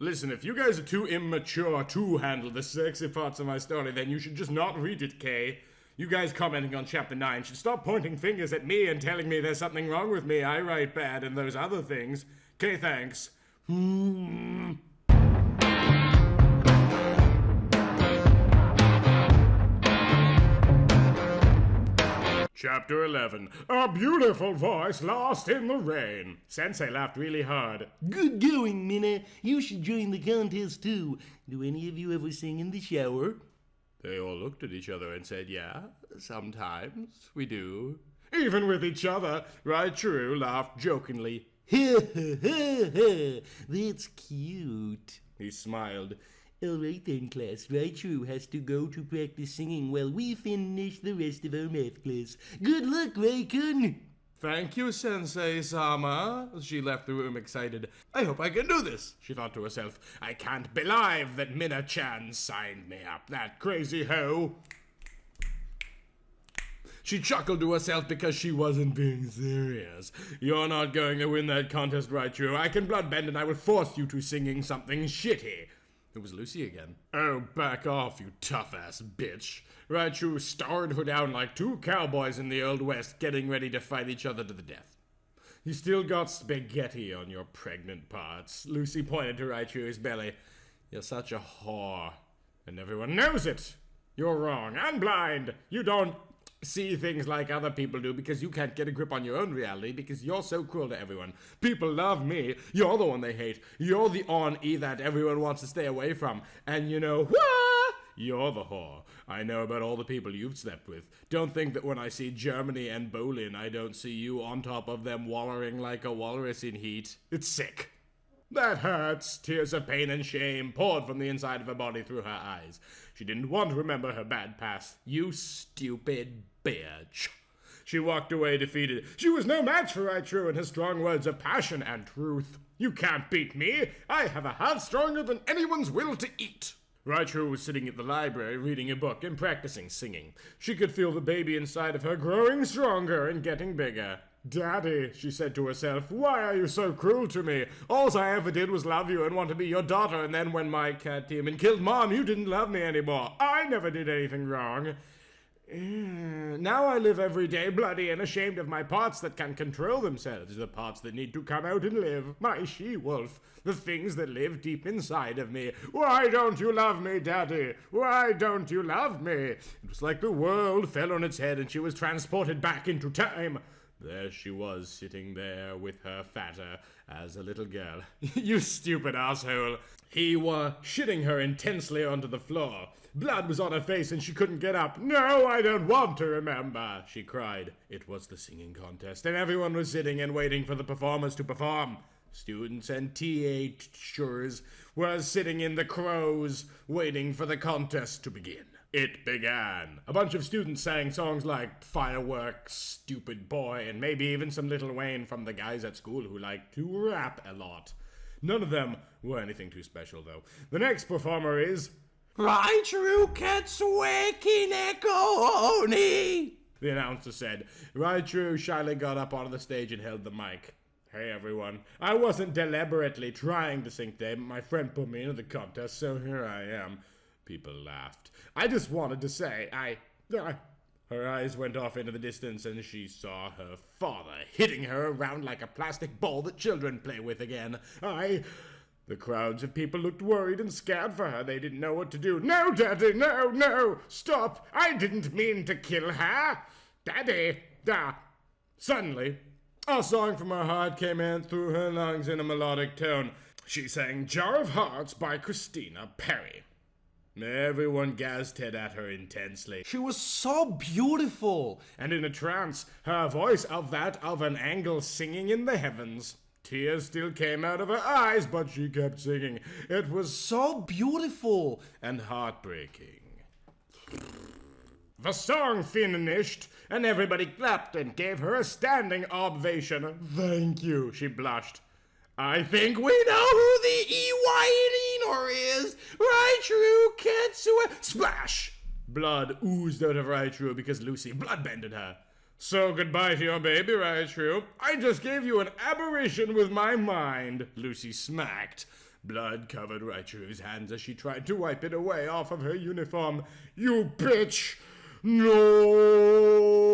Listen, if you guys are too immature to handle the sexy parts of my story, then you should just not read it, Kay. You guys commenting on chapter 9 should stop pointing fingers at me and telling me there's something wrong with me. I write bad and those other things. Kay, thanks. Chapter 11. A beautiful voice lost in the rain. Sensei laughed really hard. Good going, Minna. You should join the contest too. Do any of you ever sing in the shower? They all looked at each other and said, yeah, sometimes we do. Even with each other. Raichuru laughed jokingly. Ha ha ha ha! That's cute. He smiled. All right then, class. Raichuru has to go to practice singing while we finish the rest of our math class. Good luck, Raikun! Thank you, Sensei-sama. She left the room excited. I hope I can do this, she thought to herself. I can't believe that Minna-chan signed me up, that crazy hoe. She chuckled to herself because she wasn't being serious. You're not going to win that contest, Raichuru. I can bloodbend and I will force you to singing something shitty. It was Lucy again. Oh, back off, you tough-ass bitch. Raichuru stared her down like two cowboys in the Old West getting ready to fight each other to the death. You still got spaghetti on your pregnant parts. Lucy pointed to Raichuru's belly. You're such a whore. And everyone knows it. You're wrong. I'm blind. You don't see things like other people do because you can't get a grip on your own reality because you're so cruel to everyone. People love me. You're the one they hate. You're the on-e that everyone wants to stay away from. And you know, you're the whore. I know about all the people you've slept with. Don't think that when I see Germany and Bolin, I don't see you on top of them wallowing like a walrus in heat. It's sick. That hurts. Tears of pain and shame poured from the inside of her body through her eyes. She didn't want to remember her bad past. You stupid bitch. She walked away defeated. She was no match for Raichuru and his strong words of passion and truth. You can't beat me. I have a heart stronger than anyone's will to eat. Raichuru was sitting at the library reading a book and practicing singing. She could feel the baby inside of her growing stronger and getting bigger. Daddy, she said to herself, why are you so cruel to me? All I ever did was love you and want to be your daughter, and then when my cat came and killed Mom, you didn't love me anymore. I never did anything wrong. Now I live every day bloody and ashamed of my parts that can control themselves, the parts that need to come out and live, my she-wolf, the things that live deep inside of me. Why don't you love me, Daddy? Why don't you love me? It was like the world fell on its head and she was transported back into time. There she was, sitting there with her fatter as a little girl. You stupid asshole. He were shitting her intensely onto the floor. Blood was on her face and she couldn't get up. No, I don't want to remember, she cried. It was the singing contest, and everyone was sitting and waiting for the performers to perform. Students and teachers were sitting in the crows, waiting for the contest to begin. It began. A bunch of students sang songs like Fireworks, Stupid Boy, and maybe even some Lil Wayne from the guys at school who liked to rap a lot. None of them were anything too special, though. The next performer is Raichuru Katsueki Neko Oni, the announcer said. Raichuru shyly got up onto the stage and held the mic. Hey everyone, I wasn't deliberately trying to sing today, but my friend put me into the contest, so here I am. People laughed. I just wanted to say, Her eyes went off into the distance and she saw her father hitting her around like a plastic ball that children play with again. The crowds of people looked worried and scared for her. They didn't know what to do. No, Daddy, no, no, stop. I didn't mean to kill her. Daddy, Suddenly, a song from her heart came in through her lungs in a melodic tone. She sang Jar of Hearts by Christina Perry. Everyone gazed at her intensely. She was so beautiful, and in a trance, her voice of that of an angel singing in the heavens. Tears still came out of her eyes, but she kept singing. It was so beautiful and heartbreaking. The song finished, and everybody clapped and gave her a standing ovation. Thank you, she blushed. I think we know who the Iwainor is! Raichuru Katsue! Splash! Blood oozed out of Raichuru because Lucy bloodbended her. So goodbye to your baby, Raichuru. I just gave you an aberration with my mind, Lucy smacked. Blood covered Raichu's hands as she tried to wipe it away off of her uniform. You bitch! No!